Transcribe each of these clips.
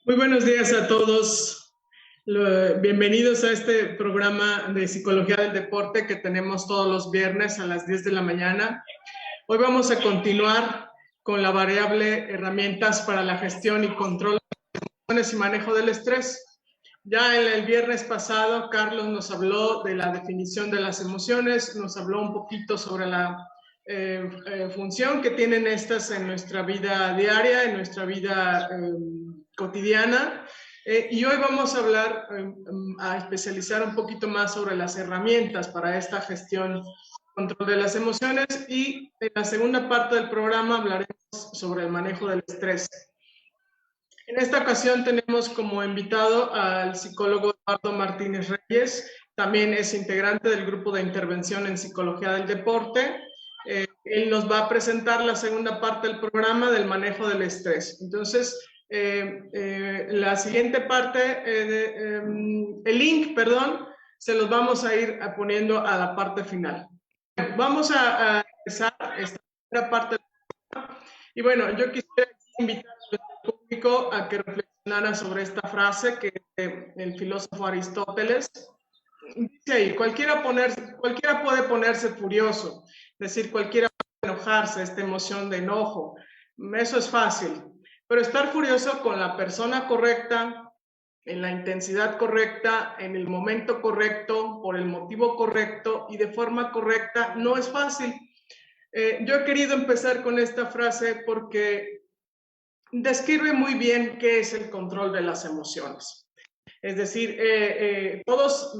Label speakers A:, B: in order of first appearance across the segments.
A: Muy buenos días a todos. Bienvenidos a este programa de Psicología del Deporte que tenemos todos los viernes a las 10 de la mañana. Hoy vamos a continuar con la variable herramientas para la gestión y control de emociones y manejo del estrés. Ya en el viernes pasado, Carlos nos habló de la definición de las emociones, nos habló un poquito sobre la función que tienen estas en nuestra vida diaria, en nuestra vida cotidiana. Y hoy vamos a hablar, a especializar un poquito más sobre las herramientas para esta gestión y control de las emociones, y en la segunda parte del programa hablaremos sobre el manejo del estrés. En esta ocasión tenemos como invitado al psicólogo Eduardo Martínez Reyes, también es integrante del grupo de intervención en psicología del deporte. Él nos va a presentar la segunda parte del programa del manejo del estrés. Entonces, la siguiente parte, el link, perdón, se los vamos a ir poniendo a la parte final. Vamos a empezar esta primera parte del programa. Y bueno, yo quisiera invitar al público a que reflexionara sobre esta frase que el filósofo Aristóteles dice ahí: cualquiera puede ponerse furioso, es decir, cualquiera puede enojarse, esta emoción de enojo, eso es fácil, pero estar furioso con la persona correcta, en la intensidad correcta, en el momento correcto, por el motivo correcto y de forma correcta, no es fácil. Yo he querido empezar con esta frase porque describe muy bien qué es el control de las emociones. Es decir, todos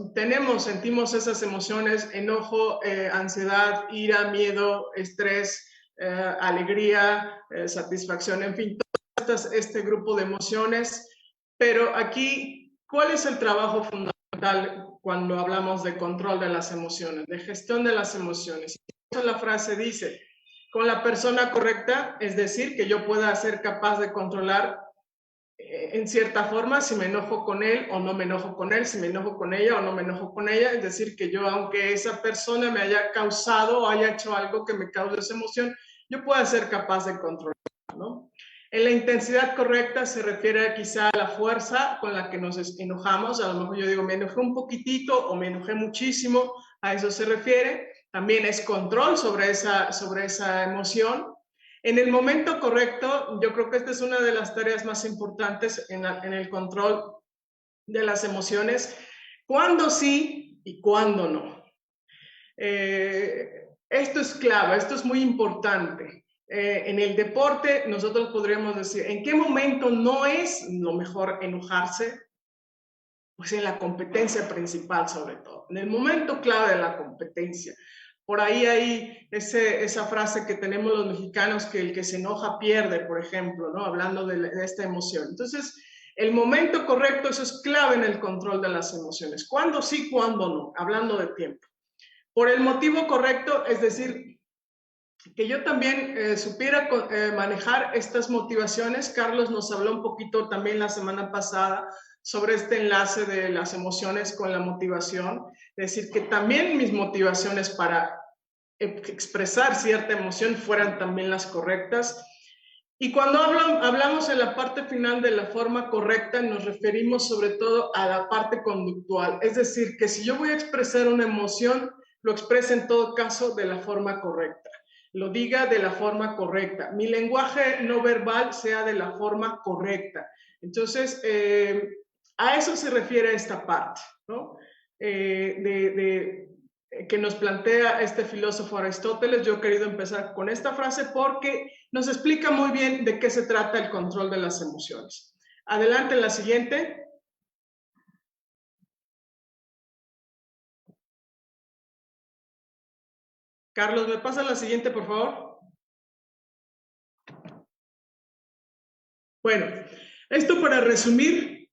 A: sentimos esas emociones: enojo, ansiedad, ira, miedo, estrés, alegría, satisfacción, en fin, todo este grupo de emociones. Pero aquí, ¿cuál es el trabajo fundamental cuando hablamos de control de las emociones, de gestión de las emociones? Eso la frase dice: con la persona correcta, es decir, que yo pueda ser capaz de controlar en cierta forma si me enojo con él o no me enojo con él, si me enojo con ella o no me enojo con ella. Es decir, que yo, aunque esa persona me haya causado o haya hecho algo que me cause esa emoción, yo pueda ser capaz de controlarla, ¿no? En la intensidad correcta se refiere quizá a la fuerza con la que nos enojamos. A lo mejor yo digo, me enojé un poquitito o me enojé muchísimo, a eso se refiere. También es control sobre esa emoción. En el momento correcto, yo creo que esta es una de las tareas más importantes en el control de las emociones: cuándo sí y cuándo no. Esto es clave, esto es muy importante. En el deporte nosotros podríamos decir, ¿en qué momento no es lo mejor enojarse? Pues en la competencia principal, sobre todo, en el momento clave de la competencia. Por ahí hay esa frase que tenemos los mexicanos, que el que se enoja pierde, por ejemplo, ¿no? Hablando de esta emoción. Entonces, el momento correcto, eso es clave en el control de las emociones. ¿Cuándo sí, cuándo no? Hablando de tiempo. Por el motivo correcto, es decir, que yo también supiera manejar estas motivaciones. Carlos nos habló un poquito también la semana pasada sobre este enlace de las emociones con la motivación. Es decir, que también mis motivaciones para expresar cierta emoción fueran también las correctas. Y cuando hablamos en la parte final de la forma correcta, nos referimos sobre todo a la parte conductual. Es decir, que si yo voy a expresar una emoción, lo exprese en todo caso de la forma correcta, lo diga de la forma correcta, mi lenguaje no verbal sea de la forma correcta. Entonces, a eso se refiere esta parte, ¿no? Que nos plantea este filósofo Aristóteles. Yo he querido empezar con esta frase porque nos explica muy bien de qué se trata el control de las emociones. Adelante, la siguiente. Carlos, ¿me pasa la siguiente, por favor? Bueno, esto para resumir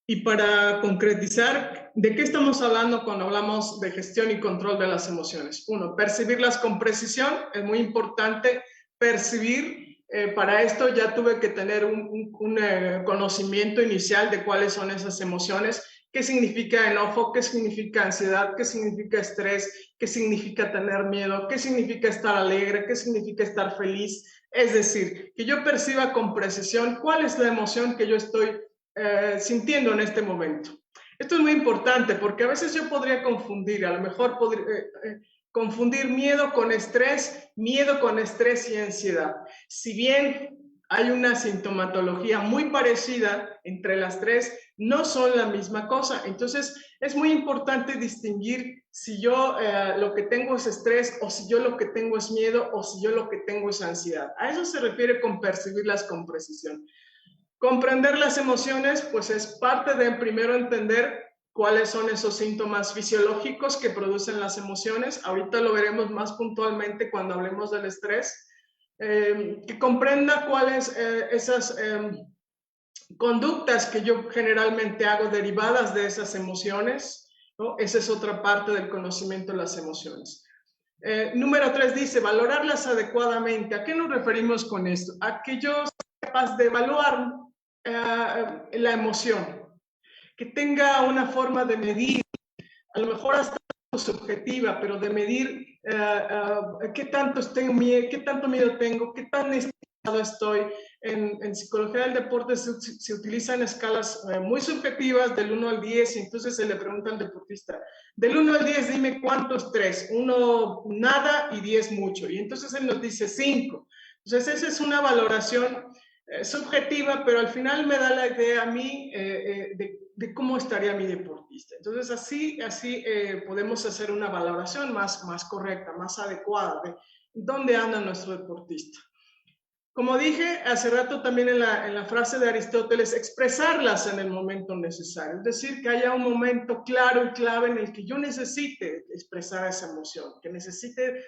A: y para concretizar de qué estamos hablando cuando hablamos de gestión y control de las emociones. Uno, percibirlas con precisión. Es muy importante percibir. Para esto ya tuve que tener un conocimiento inicial de cuáles son esas emociones, qué significa enojo, qué significa ansiedad, qué significa estrés, qué significa tener miedo, qué significa estar alegre, qué significa estar feliz. Es decir, que yo perciba con precisión cuál es la emoción que yo estoy sintiendo en este momento. Esto es muy importante porque a veces yo podría confundir, a lo mejor confundir miedo con estrés y ansiedad. Si bien hay una sintomatología muy parecida entre las tres, no son la misma cosa. Entonces, es muy importante distinguir si yo lo que tengo es estrés, o si yo lo que tengo es miedo, o si yo lo que tengo es ansiedad. A eso se refiere con percibirlas con precisión. Comprender las emociones, pues es parte de primero entender cuáles son esos síntomas fisiológicos que producen las emociones. Ahorita lo veremos más puntualmente cuando hablemos del estrés. Que comprenda cuáles esas conductas que yo generalmente hago derivadas de esas emociones, ¿no? Esa es otra parte del conocimiento de las emociones. Número 3 dice, valorarlas adecuadamente. ¿A qué nos referimos con esto? A que yo sea capaz de evaluar la emoción, que tenga una forma de medir, a lo mejor hasta subjetiva, pero de medir qué tanto miedo tengo, qué tan estresado estoy. En psicología del deporte se utilizan escalas muy subjetivas del 1 al 10, y entonces se le pregunta al deportista, del 1 al 10 dime cuánto estrés, 1 nada y 10 mucho, y entonces él nos dice 5. Entonces esa es una valoración subjetiva, pero al final me da la idea a mí de cómo estaría mi deportista. Entonces así podemos hacer una valoración más correcta, más adecuada de dónde anda nuestro deportista. Como dije hace rato también en la frase de Aristóteles, expresarlas en el momento necesario, es decir, que haya un momento claro y clave en el que yo necesite expresar esa emoción, que necesite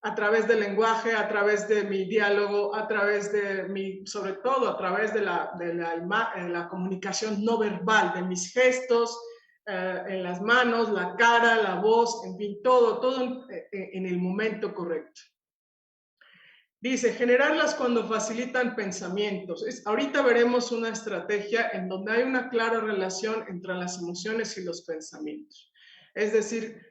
A: a través del lenguaje, a través de mi diálogo, a través de sobre todo a través de la comunicación no verbal, de mis gestos, en las manos, la cara, la voz, en fin, todo en el momento correcto. Dice, generarlas cuando facilitan pensamientos. Ahorita veremos una estrategia en donde hay una clara relación entre las emociones y los pensamientos. Es decir,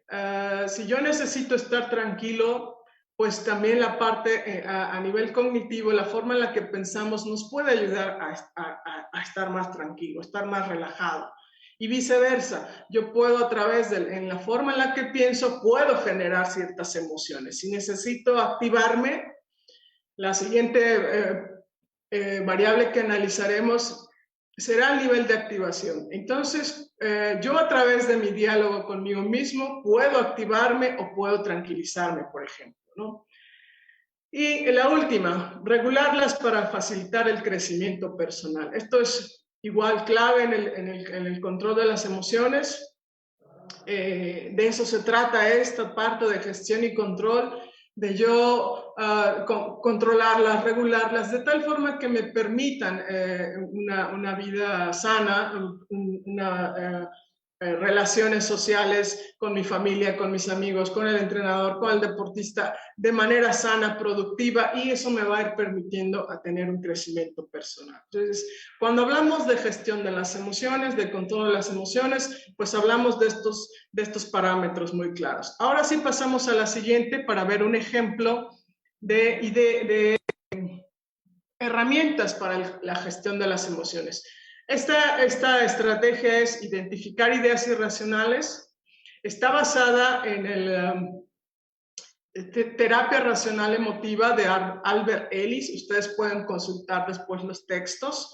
A: si yo necesito estar tranquilo, pues también la parte a nivel cognitivo, la forma en la que pensamos nos puede ayudar a estar más tranquilo, estar más relajado. Y viceversa, yo puedo en la forma en la que pienso, puedo generar ciertas emociones. Si necesito activarme, la siguiente variable que analizaremos será el nivel de activación. Entonces, yo a través de mi diálogo conmigo mismo puedo activarme o puedo tranquilizarme, por ejemplo, ¿no? Y la última, regularlas para facilitar el crecimiento personal. Esto es igual clave en el control de las emociones. De eso se trata esta parte de gestión y control, de yo controlarlas, regularlas, de tal forma que me permitan una vida sana, relaciones sociales con mi familia, con mis amigos, con el entrenador, con el deportista, de manera sana, productiva, y eso me va a ir permitiendo a tener un crecimiento personal. Entonces, cuando hablamos de gestión de las emociones, de control de las emociones, pues hablamos de estos parámetros muy claros. Ahora sí pasamos a la siguiente para ver un ejemplo de herramientas para la gestión de las emociones. Esta estrategia es identificar ideas irracionales. Está basada en terapia racional emotiva de Albert Ellis. Ustedes pueden consultar después los textos.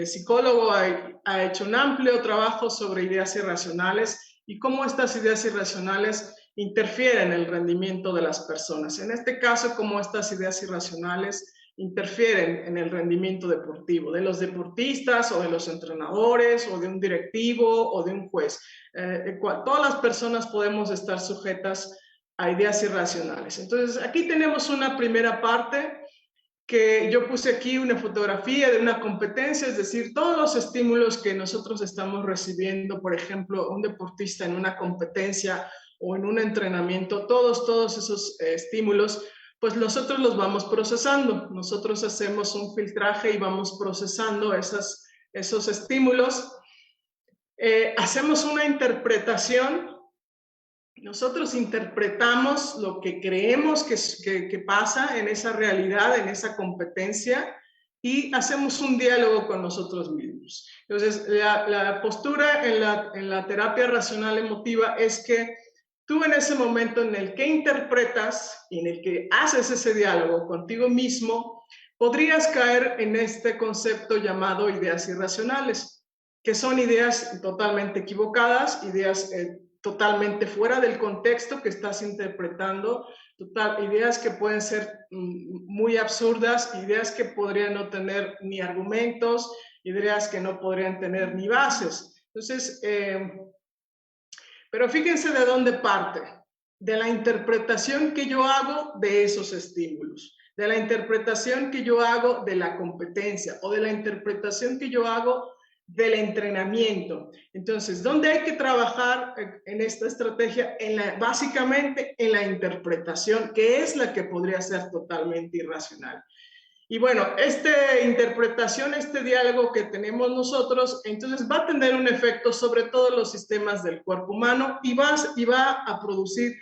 A: Psicólogo ha hecho un amplio trabajo sobre ideas irracionales y cómo estas ideas irracionales interfieren en el rendimiento de las personas. En este caso, cómo estas ideas irracionales interfieren en el rendimiento deportivo de los deportistas o de los entrenadores o de un directivo o de un juez. Todas las personas podemos estar sujetas a ideas irracionales. Entonces, aquí tenemos una primera parte que yo puse aquí una fotografía de una competencia, es decir, todos los estímulos que nosotros estamos recibiendo, por ejemplo, un deportista en una competencia o en un entrenamiento, todos esos estímulos, pues nosotros los vamos procesando. Nosotros hacemos un filtraje y vamos procesando esos estímulos. Hacemos una interpretación. Nosotros interpretamos lo que creemos que pasa en esa realidad, en esa competencia, y hacemos un diálogo con nosotros mismos. Entonces, la postura en la terapia racional emotiva es que tú en ese momento en el que interpretas y en el que haces ese diálogo contigo mismo, podrías caer en este concepto llamado ideas irracionales, que son ideas totalmente equivocadas, ideas totalmente fuera del contexto que estás interpretando, ideas que pueden ser muy absurdas, ideas que podrían no tener ni argumentos, ideas que no podrían tener ni bases. Entonces, pero fíjense de dónde parte, de la interpretación que yo hago de esos estímulos, de la interpretación que yo hago de la competencia o de la interpretación que yo hago del entrenamiento. Entonces, ¿dónde hay que trabajar en esta estrategia? Básicamente en la interpretación, que es la que podría ser totalmente irracional. Y bueno, esta interpretación, este diálogo que tenemos nosotros, entonces va a tener un efecto sobre todos los sistemas del cuerpo humano y va a producir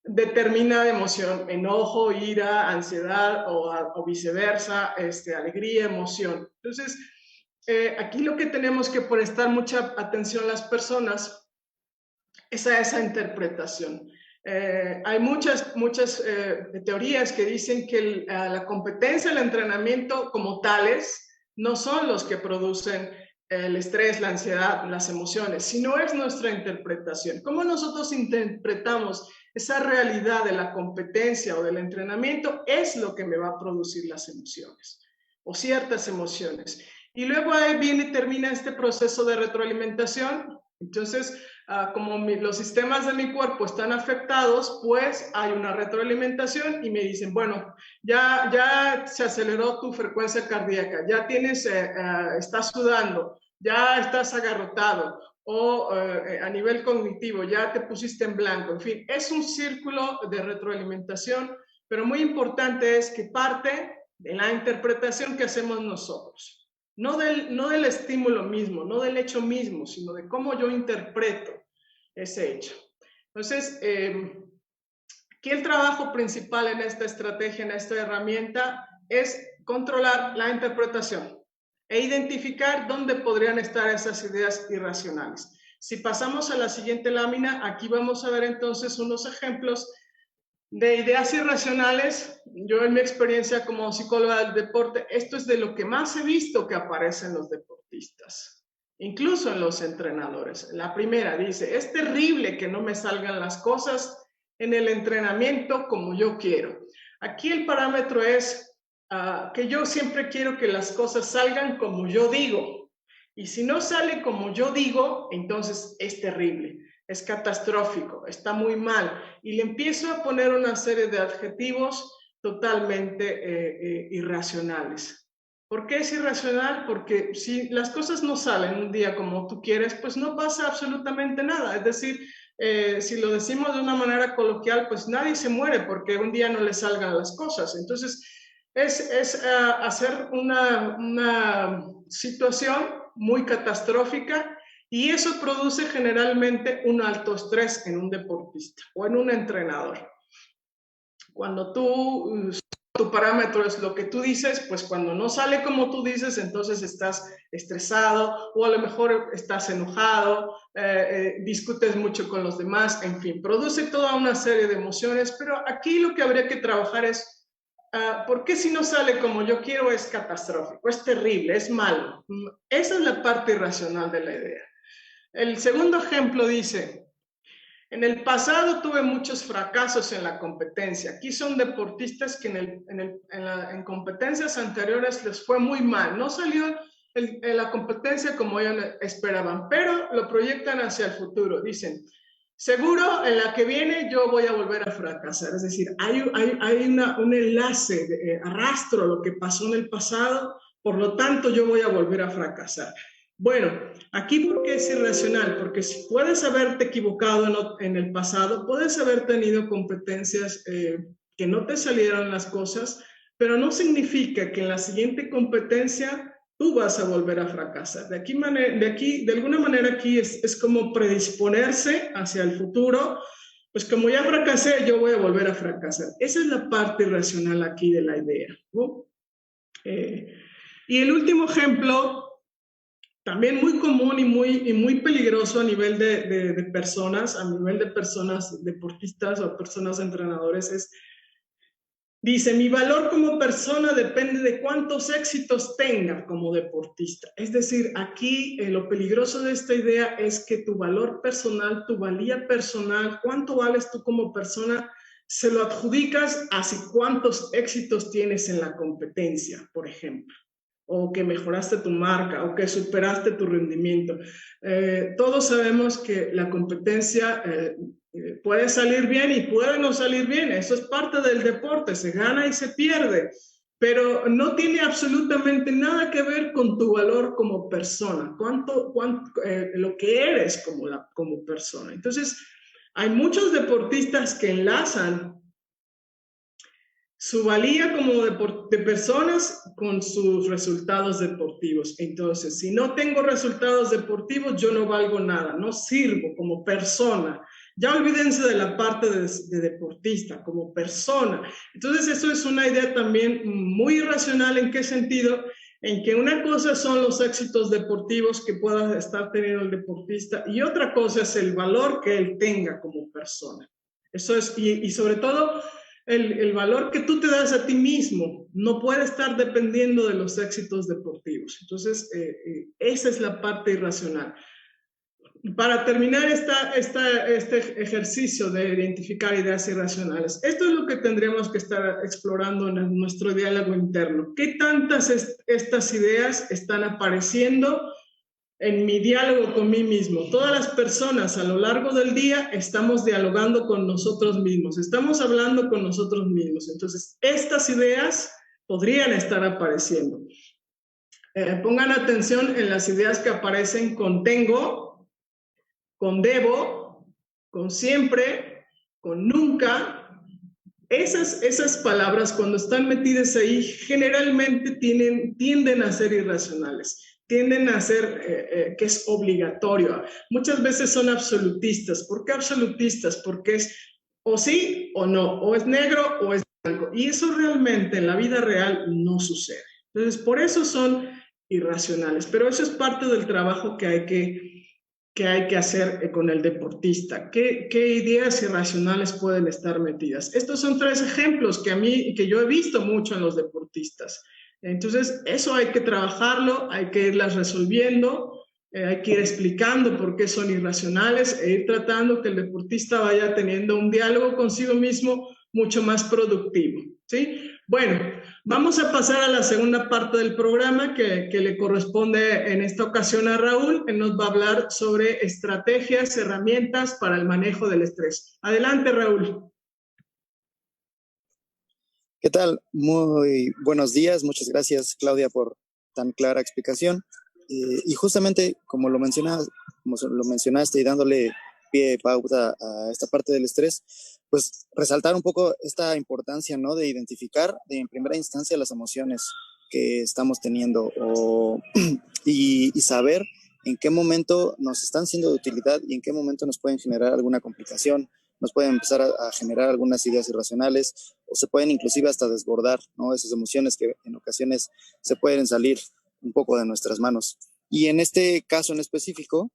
A: determinada emoción, enojo, ira, ansiedad o viceversa, alegría, emoción. Entonces, aquí lo que tenemos que prestar mucha atención las personas es a esa interpretación. Hay muchas teorías que dicen que la competencia, el entrenamiento como tales, no son los que producen el estrés, la ansiedad, las emociones, sino es nuestra interpretación. ¿Cómo nosotros interpretamos esa realidad de la competencia o del entrenamiento? Es lo que me va a producir las emociones o ciertas emociones. Y luego ahí viene y termina este proceso de retroalimentación. Entonces, como los sistemas de mi cuerpo están afectados, pues hay una retroalimentación y me dicen, bueno, ya se aceleró tu frecuencia cardíaca, ya tienes, estás sudando, ya estás agarrotado, o a nivel cognitivo, ya te pusiste en blanco. En fin, es un círculo de retroalimentación, pero muy importante es que parte de la interpretación que hacemos nosotros. No del estímulo mismo, no del hecho mismo, sino de cómo yo interpreto ese hecho. Entonces, aquí el trabajo principal en esta estrategia, en esta herramienta, es controlar la interpretación e identificar dónde podrían estar esas ideas irracionales. Si pasamos a la siguiente lámina, aquí vamos a ver entonces unos ejemplos de ideas irracionales. Yo en mi experiencia como psicóloga del deporte, esto es de lo que más he visto que aparece en los deportistas, incluso en los entrenadores. La primera dice, es terrible que no me salgan las cosas en el entrenamiento como yo quiero. Aquí el parámetro es que yo siempre quiero que las cosas salgan como yo digo. Y si no sale como yo digo, entonces es terrible. Es catastrófico, está muy mal. Y le empiezo a poner una serie de adjetivos totalmente irracionales. ¿Por qué es irracional? Porque si las cosas no salen un día como tú quieres, pues no pasa absolutamente nada. Es decir, si lo decimos de una manera coloquial, pues nadie se muere porque un día no le salgan las cosas. Entonces, es hacer una situación muy catastrófica. Y eso produce generalmente un alto estrés en un deportista o en un entrenador. Cuando tu parámetro es lo que tú dices, pues cuando no sale como tú dices, entonces estás estresado o a lo mejor estás enojado, discutes mucho con los demás, en fin, produce toda una serie de emociones, pero aquí lo que habría que trabajar es ¿por qué si no sale como yo quiero es catastrófico, es terrible, es malo? Esa es la parte irracional de la idea. El segundo ejemplo dice, en el pasado tuve muchos fracasos en la competencia. Aquí son deportistas que en competencias anteriores les fue muy mal. No salió en la competencia como ellos esperaban, pero lo proyectan hacia el futuro. Dicen, seguro en la que viene yo voy a volver a fracasar. Es decir, hay un enlace, arrastro lo que pasó en el pasado, por lo tanto yo voy a volver a fracasar. Bueno, aquí ¿por qué es irracional? Porque si puedes haberte equivocado en el pasado, puedes haber tenido competencias que no te salieron las cosas, pero no significa que en la siguiente competencia tú vas a volver a fracasar. De alguna manera aquí es como predisponerse hacia el futuro, pues como ya fracasé, yo voy a volver a fracasar. Esa es la parte irracional aquí de la idea, ¿no? Y el último ejemplo, también muy común y muy peligroso a nivel de personas, a nivel de personas deportistas o personas entrenadores, es: dice, mi valor como persona depende de cuántos éxitos tenga como deportista. Es decir, aquí lo peligroso de esta idea es que tu valor personal, tu valía personal, cuánto vales tú como persona, se lo adjudicas a si cuántos éxitos tienes en la competencia, por ejemplo, o que mejoraste tu marca, o que superaste tu rendimiento. Todos sabemos que la competencia puede salir bien y puede no salir bien, eso es parte del deporte, se gana y se pierde, pero no tiene absolutamente nada que ver con tu valor como persona, lo que eres como persona. Entonces, hay muchos deportistas que enlazan su valía como de personas con sus resultados deportivos. Entonces, si no tengo resultados deportivos, yo no valgo nada, no sirvo como persona. Ya olvídense de la parte de deportista, como persona. Entonces, eso es una idea también muy irracional. ¿En qué sentido? En que una cosa son los éxitos deportivos que pueda estar teniendo el deportista y otra cosa es el valor que él tenga como persona. Eso es, y sobre todo, el valor que tú te das a ti mismo no puede estar dependiendo de los éxitos deportivos. Entonces, esa es la parte irracional. Para terminar este ejercicio de identificar ideas irracionales, esto es lo que tendríamos que estar explorando en nuestro diálogo interno. ¿Qué tantas estas ideas están apareciendo en mi diálogo con mí mismo? Todas las personas a lo largo del día estamos dialogando con nosotros mismos, estamos hablando con nosotros mismos. Entonces, estas ideas podrían estar apareciendo. Pongan atención en las ideas que aparecen con tengo, con debo, con siempre, con nunca. Esas palabras, cuando están metidas ahí, generalmente tienden a ser irracionales, tienden a ser que es obligatorio. Muchas veces son absolutistas. ¿Por qué absolutistas? Porque es o sí o no, o es negro o es blanco. Y eso realmente en la vida real no sucede. Entonces, por eso son irracionales. Pero eso es parte del trabajo que hay que hacer con el deportista. ¿Qué ideas irracionales pueden estar metidas? Estos son 3 ejemplos que yo he visto mucho en los deportistas. Entonces, eso hay que trabajarlo, hay que irlas resolviendo, hay que ir explicando por qué son irracionales e ir tratando que el deportista vaya teniendo un diálogo consigo mismo mucho más productivo, ¿sí? Bueno, vamos a pasar a la segunda parte del programa que le corresponde en esta ocasión a Raúl. Él nos va a hablar sobre estrategias, herramientas para el manejo del estrés. Adelante, Raúl.
B: ¿Qué tal? Muy buenos días. Muchas gracias, Claudia, por tan clara explicación. Y justamente como lo mencionaste y dándole pie pauta a esta parte del estrés, pues resaltar un poco esta importancia, ¿no? De identificar en primera instancia las emociones que estamos teniendo y saber en qué momento nos están siendo de utilidad y en qué momento nos pueden generar alguna complicación, nos pueden empezar a generar algunas ideas irracionales o se pueden inclusive hasta desbordar, ¿no? Esas emociones que en ocasiones se pueden salir un poco de nuestras manos. Y en este caso en específico,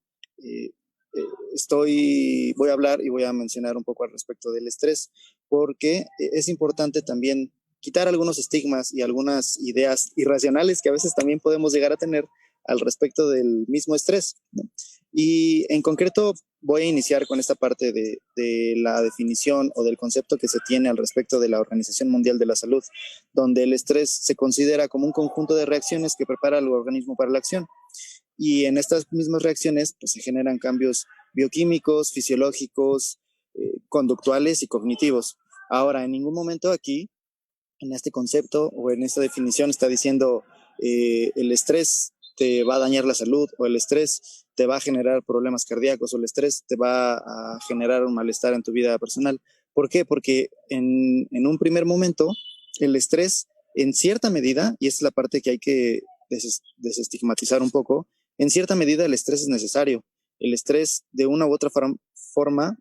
B: voy a hablar y voy a mencionar un poco al respecto del estrés, porque es importante también quitar algunos estigmas y algunas ideas irracionales que a veces también podemos llegar a tener al respecto del mismo estrés, ¿no? Y en concreto voy a iniciar con esta parte de la definición o del concepto que se tiene al respecto de la Organización Mundial de la Salud, donde el estrés se considera como un conjunto de reacciones que prepara al organismo para la acción. Y en estas mismas reacciones pues, se generan cambios bioquímicos, fisiológicos, conductuales y cognitivos. Ahora, en ningún momento aquí, en este concepto o en esta definición, está diciendo el estrés te va a dañar la salud o el estrés te va a generar problemas cardíacos o el estrés te va a generar un malestar en tu vida personal. ¿Por qué? Porque en un primer momento el estrés en cierta medida, y esta es la parte que hay que desestigmatizar un poco, en cierta medida el estrés es necesario. El estrés de una u otra forma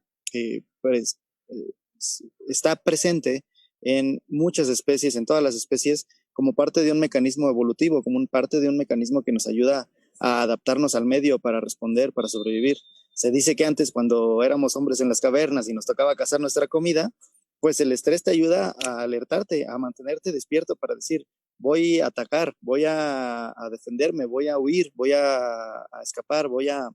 B: está presente en muchas especies, en todas las especies, como parte de un mecanismo evolutivo, como parte de un mecanismo que nos ayuda a adaptarnos al medio para responder, para sobrevivir. Se dice que antes, cuando éramos hombres en las cavernas y nos tocaba cazar nuestra comida, pues el estrés te ayuda a alertarte, a mantenerte despierto para decir, voy a atacar, voy a defenderme, voy a huir, voy a escapar, voy a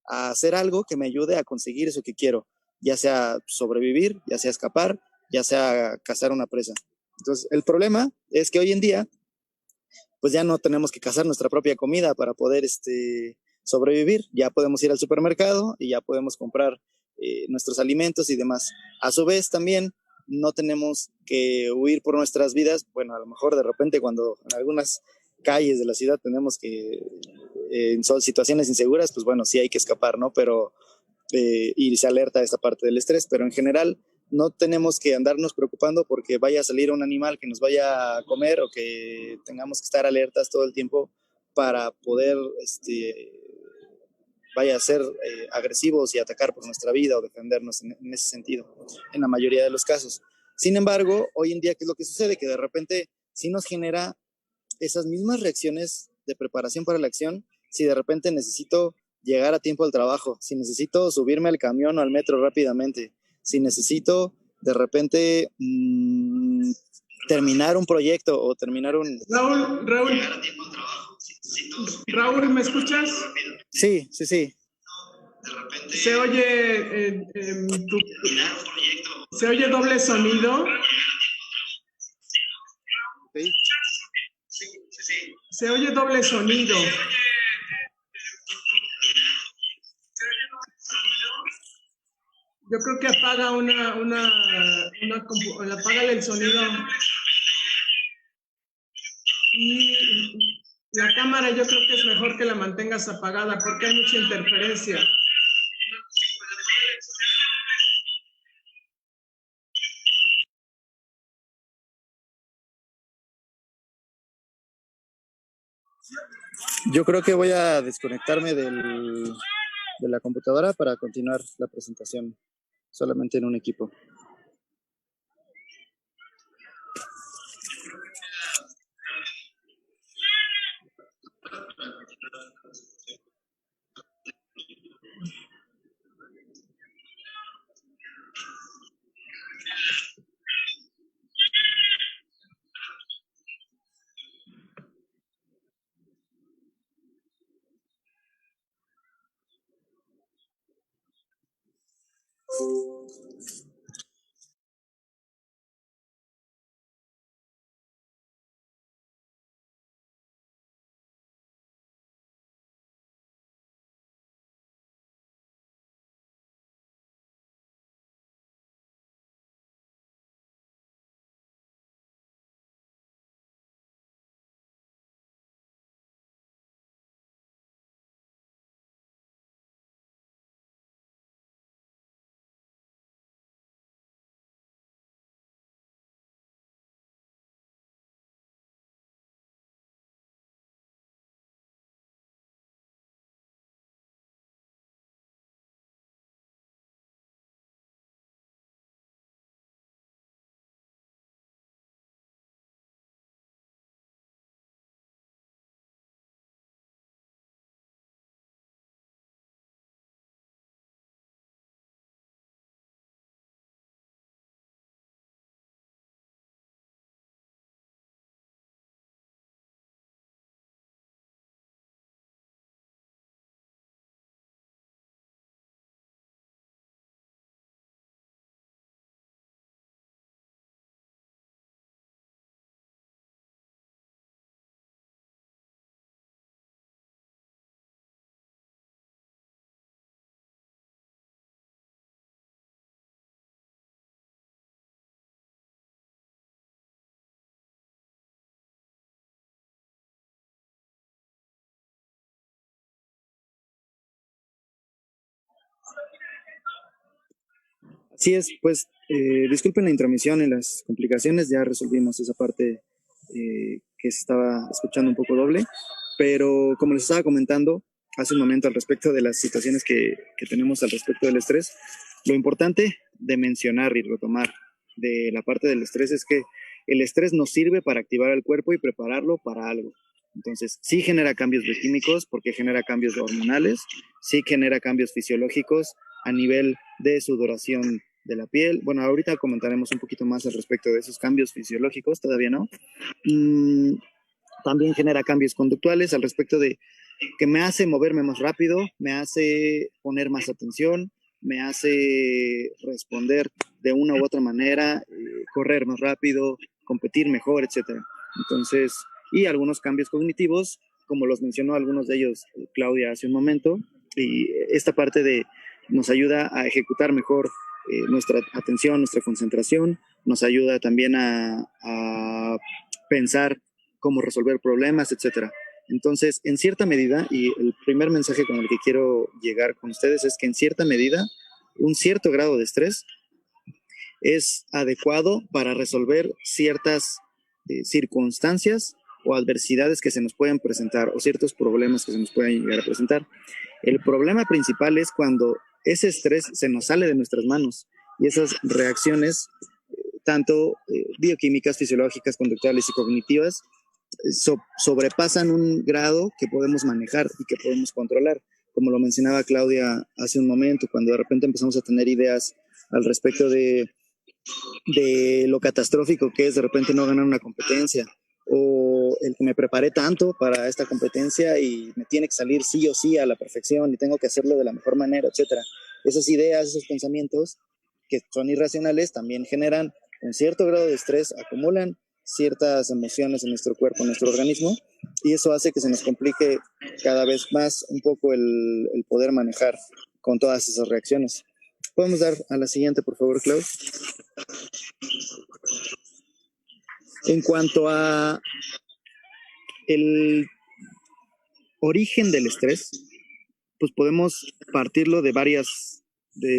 B: hacer algo que me ayude a conseguir eso que quiero, ya sea sobrevivir, ya sea escapar, ya sea cazar una presa. Entonces, el problema es que hoy en día, pues ya no tenemos que cazar nuestra propia comida para poder sobrevivir. Ya podemos ir al supermercado y ya podemos comprar nuestros alimentos y demás. A su vez, también no tenemos que huir por nuestras vidas. Bueno, a lo mejor de repente cuando en algunas calles de la ciudad tenemos que, en situaciones inseguras, pues bueno, sí hay que escapar, ¿no? Pero, y se alerta esta parte del estrés, pero en general no tenemos que andarnos preocupando porque vaya a salir un animal que nos vaya a comer o que tengamos que estar alertas todo el tiempo para poder vaya a ser agresivos y atacar por nuestra vida o defendernos en ese sentido, en la mayoría de los casos. Sin embargo, hoy en día, ¿qué es lo que sucede? Que de repente sí nos genera esas mismas reacciones de preparación para la acción. Si de repente necesito llegar a tiempo al trabajo, si necesito subirme al camión o al metro rápidamente, si necesito de repente terminar un proyecto o terminar un...
A: Raúl, llegar a tiempo al trabajo. Raúl, ¿me escuchas?
B: Sí, sí, sí.
A: De repente se oye terminar un proyecto. Se oye doble sonido.
B: Sí.
A: Se oye doble sonido. Yo creo que apaga apágale el sonido. Y la cámara yo creo que es mejor que la mantengas apagada porque hay mucha interferencia.
B: Yo creo que voy a desconectarme de la computadora para continuar la presentación solamente en un equipo. Así es, pues disculpen la intromisión y las complicaciones, ya resolvimos esa parte que se estaba escuchando un poco doble, pero como les estaba comentando hace un momento al respecto de las situaciones que tenemos al respecto del estrés, lo importante de mencionar y retomar de la parte del estrés es que el estrés nos sirve para activar el cuerpo y prepararlo para algo. Entonces, sí genera cambios bioquímicos porque genera cambios hormonales, sí genera cambios fisiológicos a nivel de sudoración de la piel. Bueno, ahorita comentaremos un poquito más al respecto de esos cambios fisiológicos, todavía no. También genera cambios conductuales al respecto de que me hace moverme más rápido, me hace poner más atención, me hace responder de una u otra manera, correr más rápido, competir mejor, etcétera. Entonces, y algunos cambios cognitivos, como los mencionó algunos de ellos Claudia hace un momento, y esta parte de nos ayuda a ejecutar mejor nuestra atención, nuestra concentración, nos ayuda también a pensar cómo resolver problemas, etcétera. Entonces, en cierta medida, y el primer mensaje con el que quiero llegar con ustedes es que en cierta medida, un cierto grado de estrés es adecuado para resolver ciertas circunstancias o adversidades que se nos pueden presentar o ciertos problemas que se nos pueden llegar a presentar. El problema principal es cuando ese estrés se nos sale de nuestras manos y esas reacciones, tanto bioquímicas, fisiológicas, conductuales y cognitivas, sobrepasan un grado que podemos manejar y que podemos controlar. Como lo mencionaba Claudia hace un momento, cuando de repente empezamos a tener ideas al respecto de lo catastrófico que es de repente no ganar una competencia, o el que me preparé tanto para esta competencia y me tiene que salir sí o sí a la perfección y tengo que hacerlo de la mejor manera, etcétera. Esas ideas, esos pensamientos que son irracionales también generan un cierto grado de estrés, acumulan ciertas emociones en nuestro cuerpo, en nuestro organismo, y eso hace que se nos complique cada vez más un poco el poder manejar con todas esas reacciones. ¿Podemos dar a la siguiente, por favor, Clau? En cuanto a el origen del estrés, pues podemos partirlo de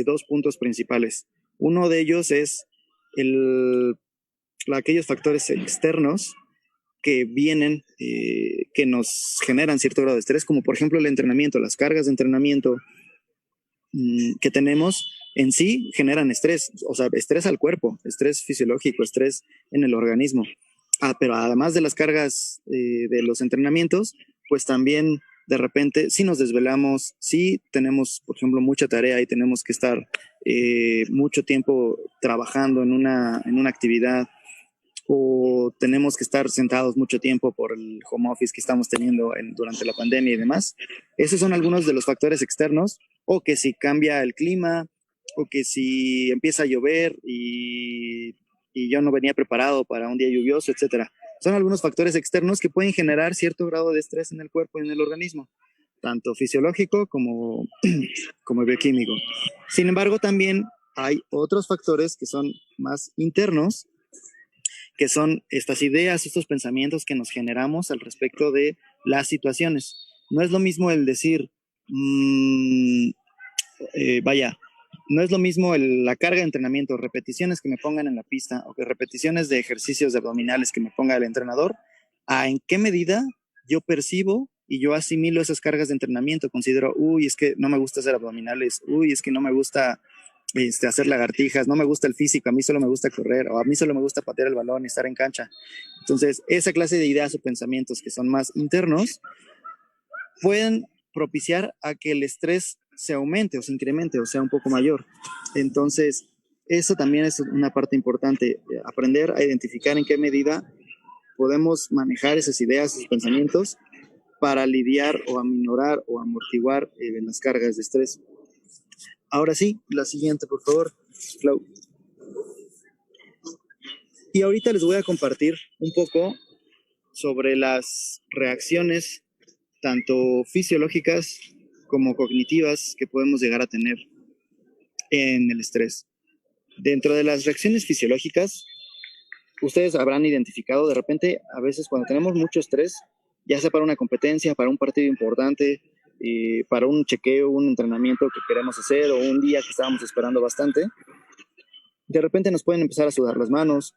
B: dos puntos principales. Uno de ellos es aquellos factores externos que vienen, que nos generan cierto grado de estrés, como por ejemplo el entrenamiento, las cargas de entrenamiento que tenemos en sí generan estrés, o sea, estrés al cuerpo, estrés fisiológico, estrés en el organismo. Pero además de las cargas de los entrenamientos, pues también de repente, si nos desvelamos, si tenemos, por ejemplo, mucha tarea y tenemos que estar mucho tiempo trabajando en una actividad, o tenemos que estar sentados mucho tiempo por el home office que estamos teniendo durante la pandemia y demás. Esos son algunos de los factores externos, o que si cambia el clima, o que si empieza a llover y yo no venía preparado para un día lluvioso, etcétera. Son algunos factores externos que pueden generar cierto grado de estrés en el cuerpo y en el organismo, tanto fisiológico como bioquímico. Sin embargo, también hay otros factores que son más internos, que son estas ideas, estos pensamientos que nos generamos al respecto de las situaciones. No es lo mismo el decir, no es lo mismo la carga de entrenamiento, repeticiones que me pongan en la pista o que repeticiones de ejercicios de abdominales que me ponga el entrenador, a en qué medida yo percibo y yo asimilo esas cargas de entrenamiento. Considero, es que no me gusta hacer abdominales, es que no me gusta hacer lagartijas, no me gusta el físico, a mí solo me gusta correr, o a mí solo me gusta patear el balón y estar en cancha. Entonces, esa clase de ideas o pensamientos que son más internos pueden propiciar a que el estrés se aumente o se incremente o sea un poco mayor. Entonces, eso también es una parte importante, aprender a identificar en qué medida podemos manejar esas ideas, esos pensamientos para lidiar o aminorar o amortiguar las cargas de estrés. Ahora sí, la siguiente, por favor, Clau. Y ahorita les voy a compartir un poco sobre las reacciones tanto fisiológicas como cognitivas que podemos llegar a tener en el estrés. Dentro de las reacciones fisiológicas, ustedes habrán identificado de repente, a veces cuando tenemos mucho estrés, ya sea para una competencia, para un partido importante, para un chequeo, un entrenamiento que queremos hacer o un día que estábamos esperando bastante, de repente nos pueden empezar a sudar las manos.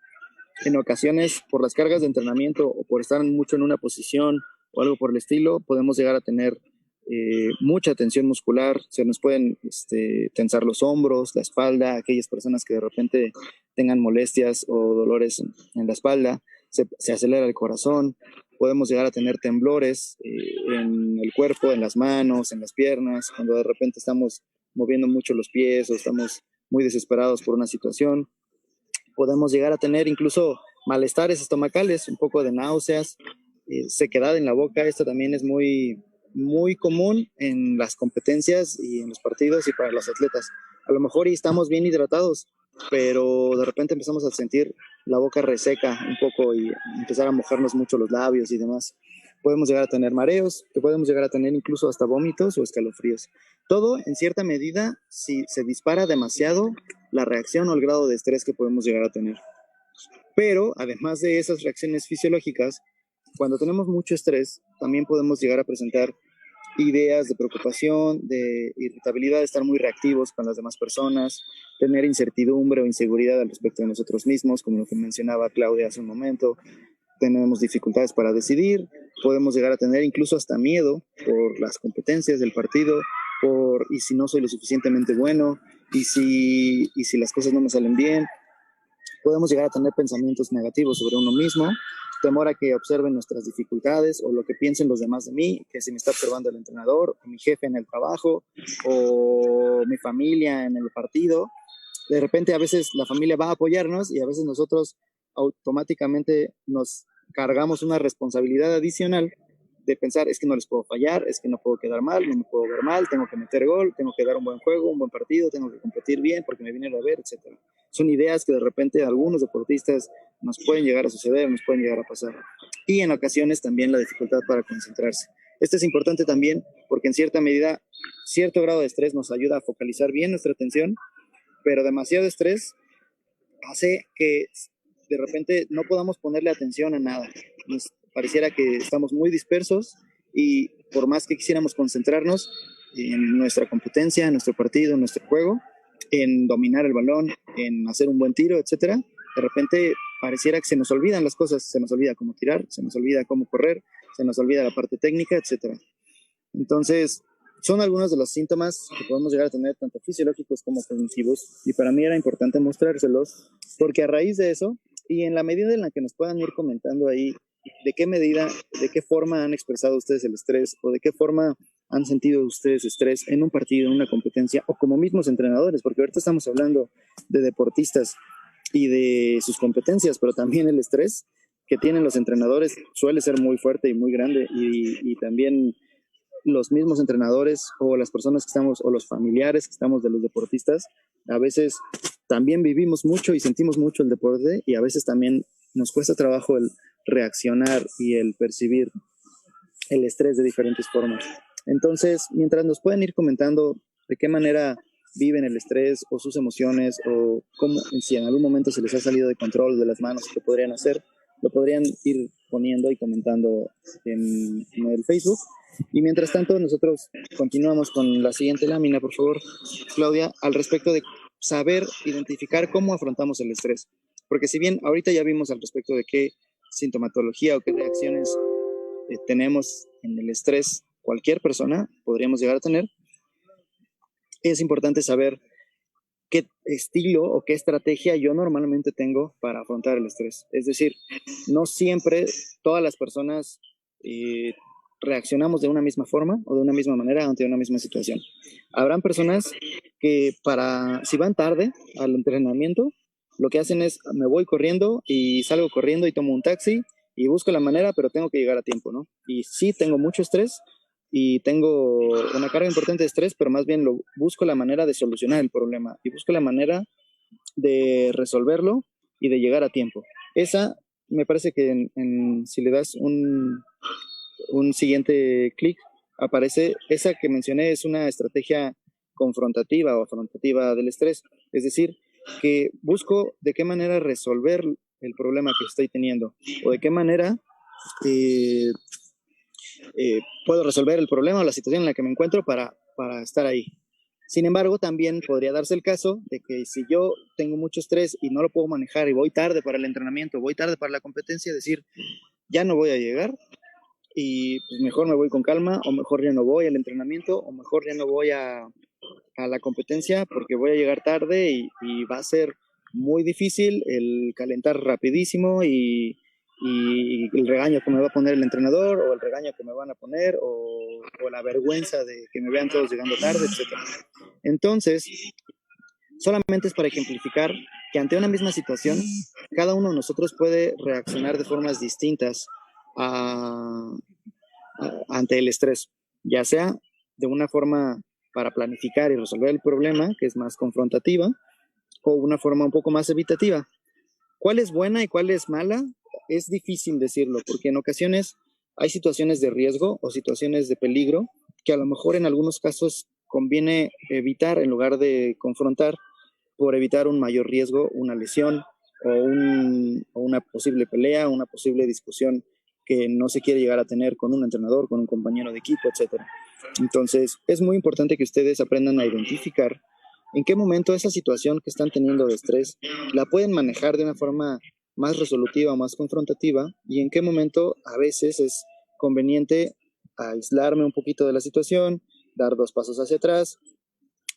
B: En ocasiones, por las cargas de entrenamiento o por estar mucho en una posición o algo por el estilo, podemos llegar a tener mucha tensión muscular, se nos pueden tensar los hombros, la espalda, aquellas personas que de repente tengan molestias o dolores en la espalda, se acelera el corazón, podemos llegar a tener temblores en el cuerpo, en las manos, en las piernas, cuando de repente estamos moviendo mucho los pies o estamos muy desesperados por una situación. Podemos llegar a tener incluso malestares estomacales, un poco de náuseas, sequedad en la boca. Esto también es muy, muy común en las competencias y en los partidos y para los atletas. A lo mejor y estamos bien hidratados, pero de repente empezamos a sentir la boca reseca un poco y empezar a mojarnos mucho los labios y demás. Podemos llegar a tener mareos, que podemos llegar a tener incluso hasta vómitos o escalofríos. Todo, en cierta medida, si se dispara demasiado la reacción o el grado de estrés que podemos llegar a tener. Pero, además de esas reacciones fisiológicas, cuando tenemos mucho estrés, también podemos llegar a presentar ideas de preocupación, de irritabilidad, de estar muy reactivos con las demás personas, tener incertidumbre o inseguridad al respecto de nosotros mismos, como lo que mencionaba Claudia hace un momento. Tenemos dificultades para decidir, podemos llegar a tener incluso hasta miedo por las competencias del partido, y si no soy lo suficientemente bueno, y si las cosas no me salen bien. Podemos llegar a tener pensamientos negativos sobre uno mismo, temor a que observen nuestras dificultades o lo que piensen los demás de mí, que si me está observando el entrenador, o mi jefe en el trabajo, o mi familia en el partido. De repente a veces la familia va a apoyarnos y a veces nosotros automáticamente nos cargamos una responsabilidad adicional de pensar, es que no les puedo fallar, es que no puedo quedar mal, no me puedo ver mal, tengo que meter gol, tengo que dar un buen juego, un buen partido, tengo que competir bien porque me vienen a ver, etc. Son ideas que de repente a algunos deportistas nos pueden llegar a suceder, nos pueden llegar a pasar. Y en ocasiones también la dificultad para concentrarse. Esto es importante también porque en cierta medida, cierto grado de estrés nos ayuda a focalizar bien nuestra atención, pero demasiado estrés hace que de repente no podamos ponerle atención a nada. Nos pareciera que estamos muy dispersos y por más que quisiéramos concentrarnos en nuestra competencia, en nuestro partido, en nuestro juego, en dominar el balón, en hacer un buen tiro, etcétera, de repente pareciera que se nos olvidan las cosas, se nos olvida cómo tirar, se nos olvida cómo correr, se nos olvida la parte técnica, etcétera. Entonces, son algunos de los síntomas que podemos llegar a tener, tanto fisiológicos como cognitivos, y para mí era importante mostrárselos, porque a raíz de eso, y en la medida en la que nos puedan ir comentando ahí de qué medida, de qué forma han expresado ustedes el estrés, o de qué forma han sentido ustedes estrés en un partido, en una competencia, o como mismos entrenadores, porque ahorita estamos hablando de deportistas y de sus competencias, pero también el estrés que tienen los entrenadores suele ser muy fuerte y muy grande, y también los mismos entrenadores o las personas que estamos, o los familiares que estamos de los deportistas, a veces también vivimos mucho y sentimos mucho el deporte, y a veces también nos cuesta trabajo el reaccionar y el percibir el estrés de diferentes formas. Entonces, mientras nos pueden ir comentando de qué manera viven el estrés o sus emociones, o cómo, si en algún momento se les ha salido de control de las manos, qué podrían hacer, lo podrían ir poniendo y comentando en el Facebook. Y mientras tanto, nosotros continuamos con la siguiente lámina, por favor, Claudia, al respecto de saber identificar cómo afrontamos el estrés. Porque si bien ahorita ya vimos al respecto de qué sintomatología o qué reacciones tenemos en el estrés, cualquier persona podríamos llegar a tener, es importante saber qué estilo o qué estrategia yo normalmente tengo para afrontar el estrés. Es decir, no siempre todas las personas reaccionamos de una misma forma o de una misma manera ante una misma situación. Habrán personas que si van tarde al entrenamiento, lo que hacen es, me voy corriendo y salgo corriendo y tomo un taxi y busco la manera, pero tengo que llegar a tiempo, ¿no? Y sí, tengo mucho estrés y tengo una carga importante de estrés, pero más bien busco la manera de solucionar el problema y busco la manera de resolverlo y de llegar a tiempo. Esa, me parece que si le das un siguiente clic, aparece esa que mencioné, es una estrategia confrontativa o afrontativa del estrés. Es decir, que busco de qué manera resolver el problema que estoy teniendo, o de qué manera puedo resolver el problema o la situación en la que me encuentro para estar ahí. Sin embargo, también podría darse el caso de que si yo tengo mucho estrés y no lo puedo manejar y voy tarde para el entrenamiento, voy tarde para la competencia, decir, ya no voy a llegar, y pues mejor me voy con calma, o mejor ya no voy al entrenamiento, o mejor ya no voy a la competencia porque voy a llegar tarde y va a ser muy difícil el calentar rapidísimo y el regaño que me va a poner el entrenador o el regaño que me van a poner o la vergüenza de que me vean todos llegando tarde, etcétera. Entonces, solamente es para ejemplificar que ante una misma situación, cada uno de nosotros puede reaccionar de formas distintas ante el estrés, ya sea de una forma para planificar y resolver el problema, que es más confrontativa, o una forma un poco más evitativa. ¿Cuál es buena y cuál es mala? Es difícil decirlo, porque en ocasiones hay situaciones de riesgo o situaciones de peligro que a lo mejor en algunos casos conviene evitar en lugar de confrontar por evitar un mayor riesgo, una lesión o una posible pelea, una posible discusión que no se quiere llegar a tener con un entrenador, con un compañero de equipo, etc. Entonces, es muy importante que ustedes aprendan a identificar en qué momento esa situación que están teniendo de estrés la pueden manejar de una forma más resolutiva o más confrontativa y en qué momento a veces es conveniente aislarme un poquito de la situación, dar 2 pasos hacia atrás,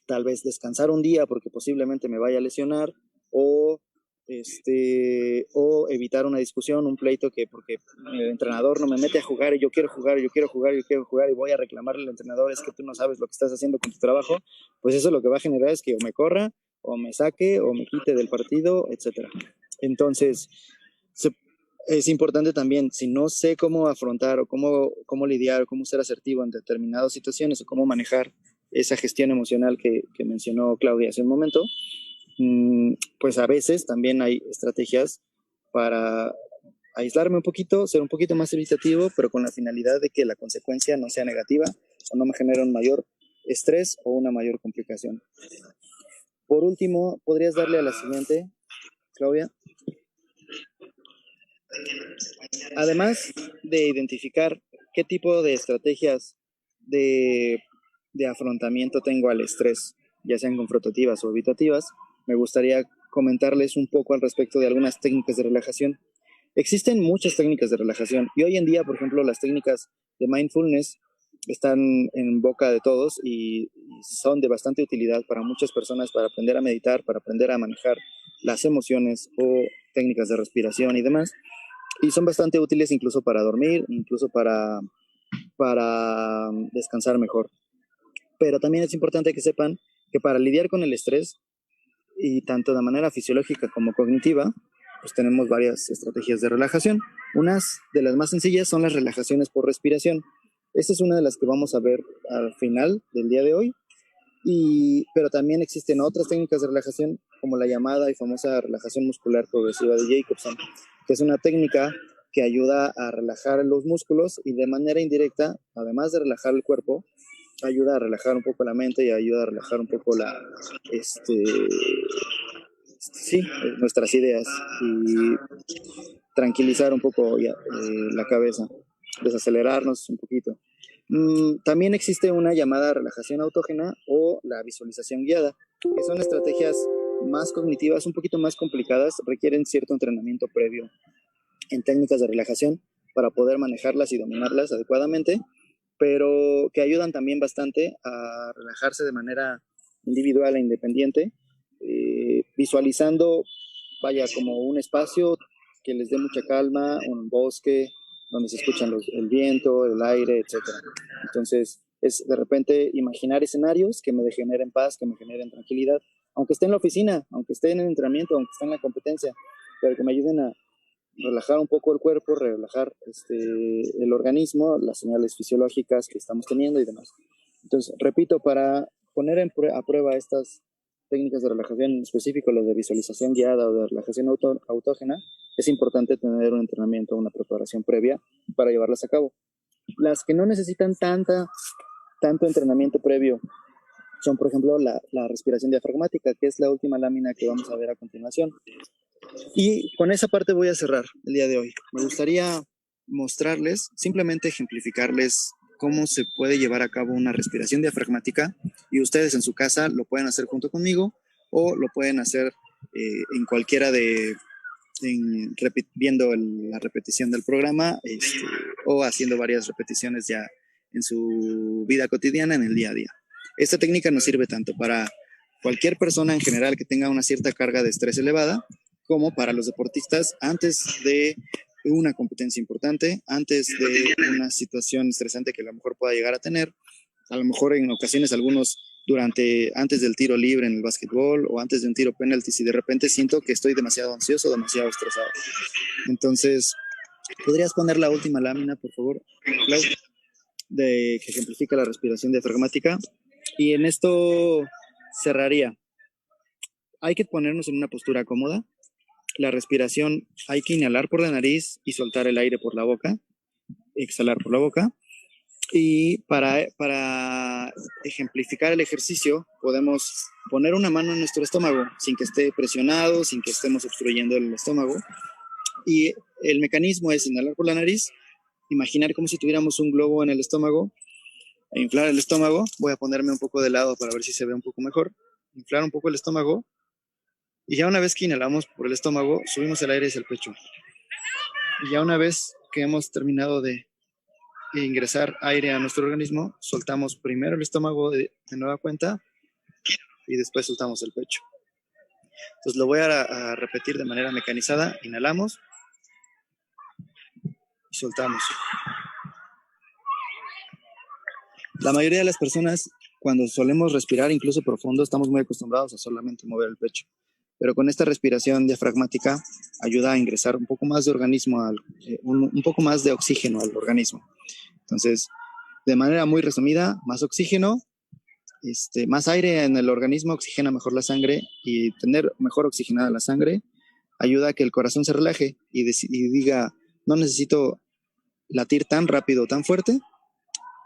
B: tal vez descansar un día porque posiblemente me vaya a lesionar o o evitar una discusión, un pleito que porque el entrenador no me mete a jugar y yo quiero jugar y voy a reclamarle al entrenador es que tú no sabes lo que estás haciendo con tu trabajo, pues eso lo que va a generar es que o me corra o me saque o me quite del partido, etcétera. Entonces, es importante también, si no sé cómo afrontar o cómo lidiar o cómo ser asertivo en determinadas situaciones o cómo manejar esa gestión emocional que mencionó Claudia hace un momento, pues a veces también hay estrategias para aislarme un poquito, ser un poquito más evitativo, pero con la finalidad de que la consecuencia no sea negativa o no me genere un mayor estrés o una mayor complicación. Por último, ¿podrías darle a la siguiente, Claudia? Además de identificar qué tipo de estrategias de afrontamiento tengo al estrés, ya sean confrontativas o evitativas, me gustaría comentarles un poco al respecto de algunas técnicas de relajación. Existen muchas técnicas de relajación y hoy en día, por ejemplo, las técnicas de mindfulness están en boca de todos y son de bastante utilidad para muchas personas para aprender a meditar, para aprender a manejar las emociones o técnicas de respiración y demás. Y son bastante útiles incluso para dormir, incluso para descansar mejor. Pero también es importante que sepan que para lidiar con el estrés, y tanto de manera fisiológica como cognitiva, pues tenemos varias estrategias de relajación. Unas de las más sencillas son las relajaciones por respiración. Esta es una de las que vamos a ver al final del día de hoy. Pero también existen otras técnicas de relajación, como la llamada y famosa relajación muscular progresiva de Jacobson, que es una técnica que ayuda a relajar los músculos y de manera indirecta, además de relajar el cuerpo, ayuda a relajar un poco la mente y ayuda a relajar un poco nuestras ideas y tranquilizar un poco la cabeza, desacelerarnos un poquito. También existe una llamada relajación autógena o la visualización guiada, que son estrategias más cognitivas, un poquito más complicadas, requieren cierto entrenamiento previo en técnicas de relajación para poder manejarlas y dominarlas adecuadamente, pero que ayudan también bastante a relajarse de manera individual e independiente, visualizando, como un espacio que les dé mucha calma, un bosque donde se escuchan el viento, el aire, etc. Entonces, es de repente imaginar escenarios que me generen paz, que me generen tranquilidad, aunque esté en la oficina, aunque esté en el entrenamiento, aunque esté en la competencia, pero que me ayuden a relajar un poco el cuerpo, relajar el organismo, las señales fisiológicas que estamos teniendo y demás. Entonces, repito, para poner a prueba estas técnicas de relajación, en específico las de visualización guiada o de relajación autógena, es importante tener un entrenamiento, una preparación previa para llevarlas a cabo. Las que no necesitan tanto entrenamiento previo son, por ejemplo, la respiración diafragmática, que es la última lámina que vamos a ver a continuación. Y con esa parte voy a cerrar el día de hoy. Me gustaría mostrarles, simplemente ejemplificarles cómo se puede llevar a cabo una respiración diafragmática y ustedes en su casa lo pueden hacer junto conmigo o lo pueden hacer en cualquiera de viendo la repetición del programa o haciendo varias repeticiones ya en su vida cotidiana, en el día a día. Esta técnica nos sirve tanto para cualquier persona en general que tenga una cierta carga de estrés elevada, como para los deportistas antes de una competencia importante, antes de una situación estresante que a lo mejor pueda llegar a tener, a lo mejor en ocasiones algunos antes del tiro libre en el básquetbol o antes de un tiro penalti, si de repente siento que estoy demasiado ansioso, demasiado estresado. Entonces, ¿podrías poner la última lámina, por favor, Clau, que ejemplifica la respiración diafragmática? Y en esto cerraría. Hay que ponernos en una postura cómoda. La respiración hay que inhalar por la nariz y soltar el aire por la boca, exhalar por la boca. Y para ejemplificar el ejercicio, podemos poner una mano en nuestro estómago sin que esté presionado, sin que estemos obstruyendo el estómago. Y el mecanismo es inhalar por la nariz, imaginar como si tuviéramos un globo en el estómago, e inflar el estómago. Voy a ponerme un poco de lado para ver si se ve un poco mejor. Inflar un poco el estómago. Y ya una vez que inhalamos por el estómago, subimos el aire hacia el pecho. Y ya una vez que hemos terminado de ingresar aire a nuestro organismo, soltamos primero el estómago de nueva cuenta y después soltamos el pecho. Entonces lo voy a repetir de manera mecanizada. Inhalamos y soltamos. La mayoría de las personas, cuando solemos respirar incluso profundo, estamos muy acostumbrados a solamente mover el pecho. Pero con esta respiración diafragmática ayuda a ingresar un poco más de organismo, un poco más de oxígeno al organismo. Entonces, de manera muy resumida, más oxígeno, más aire en el organismo oxigena mejor la sangre, y tener mejor oxigenada la sangre ayuda a que el corazón se relaje y diga, no necesito latir tan rápido, tan fuerte,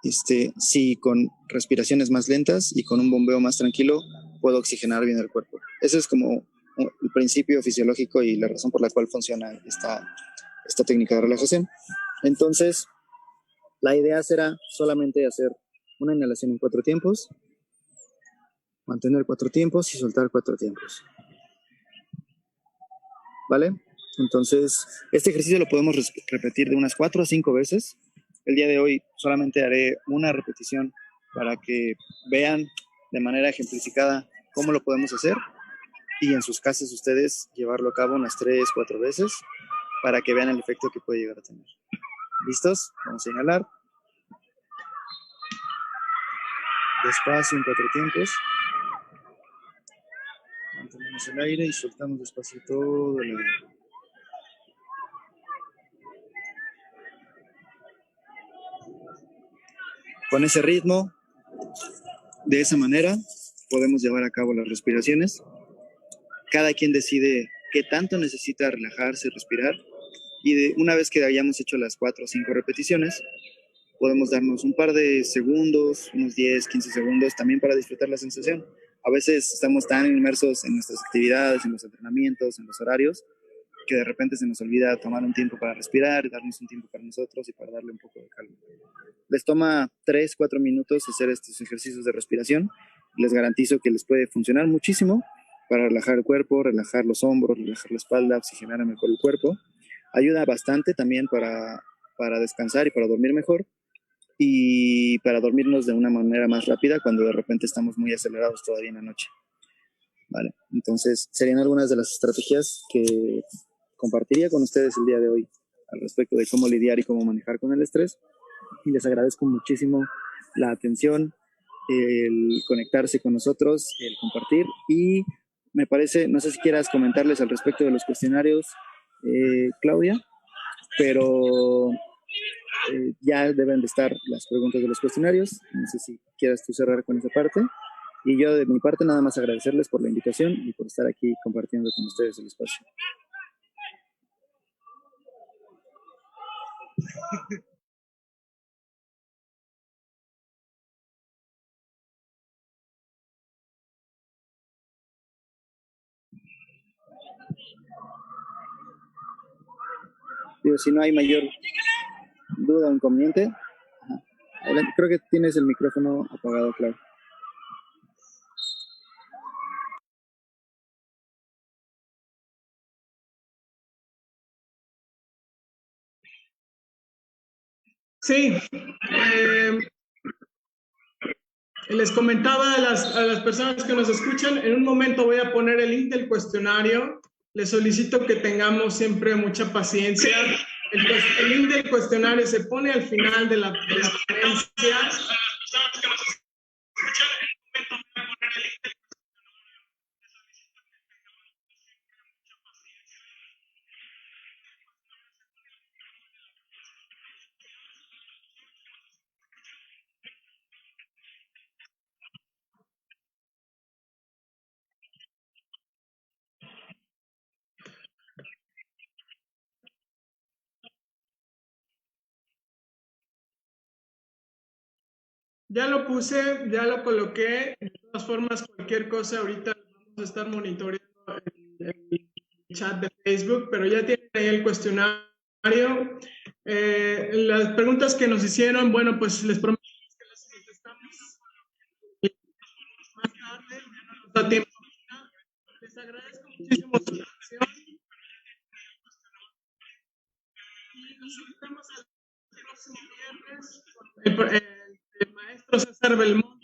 B: si con respiraciones más lentas y con un bombeo más tranquilo puedo oxigenar bien el cuerpo. Ese es como el principio fisiológico y la razón por la cual funciona esta técnica de relajación. Entonces, la idea será solamente hacer una inhalación en 4 tiempos, mantener 4 tiempos y soltar 4 tiempos. ¿Vale? Entonces, este ejercicio lo podemos repetir de unas 4 a 5 veces. El día de hoy solamente haré una repetición para que vean de manera ejemplificada cómo lo podemos hacer, y en sus casas ustedes llevarlo a cabo unas 3, 4 veces para que vean el efecto que puede llegar a tener. ¿Listos? Vamos a inhalar. Despacio en 4 tiempos. Mantenemos el aire y soltamos despacio todo el aire. Con ese ritmo, de esa manera, podemos llevar a cabo las respiraciones. Cada quien decide qué tanto necesita relajarse y respirar. Y una vez que hayamos hecho las 4 o 5 repeticiones, podemos darnos un par de segundos, unos 10, 15 segundos, también para disfrutar la sensación. A veces estamos tan inmersos en nuestras actividades, en los entrenamientos, en los horarios, que de repente se nos olvida tomar un tiempo para respirar, darnos un tiempo para nosotros y para darle un poco de calma. Les toma 3, 4 minutos hacer estos ejercicios de respiración. Les garantizo que les puede funcionar muchísimo para relajar el cuerpo, relajar los hombros, relajar la espalda, oxigenar mejor el cuerpo. Ayuda bastante también para descansar y para dormir mejor, y para dormirnos de una manera más rápida cuando de repente estamos muy acelerados todavía en la noche. Vale, entonces serían algunas de las estrategias que compartiría con ustedes el día de hoy al respecto de cómo lidiar y cómo manejar con el estrés. Y les agradezco muchísimo la atención, el conectarse con nosotros, el compartir. Y me parece, no sé si quieras comentarles al respecto de los cuestionarios, Claudia, pero ya deben de estar las preguntas de los cuestionarios. No sé si quieras tú cerrar con esa parte. Y yo de mi parte nada más agradecerles por la invitación y por estar aquí compartiendo con ustedes el espacio. Digo, si no hay mayor duda o inconveniente. Creo que tienes el micrófono apagado, claro.
A: Sí, les comentaba a las personas que nos escuchan, en un momento voy a poner el link del cuestionario. Les solicito que tengamos siempre mucha paciencia. El link del cuestionario se pone al final de la ponencia. Ya lo puse, ya lo coloqué. De todas formas, cualquier cosa, ahorita vamos a estar monitoreando el chat de Facebook, pero ya tienen ahí el cuestionario. Las preguntas que nos hicieron, bueno, pues les prometo que las contestamos más tarde, ya no nos da tiempo. Les agradezco muchísimo su atención y nos vemos el próximo viernes con el maestro César Belmonte.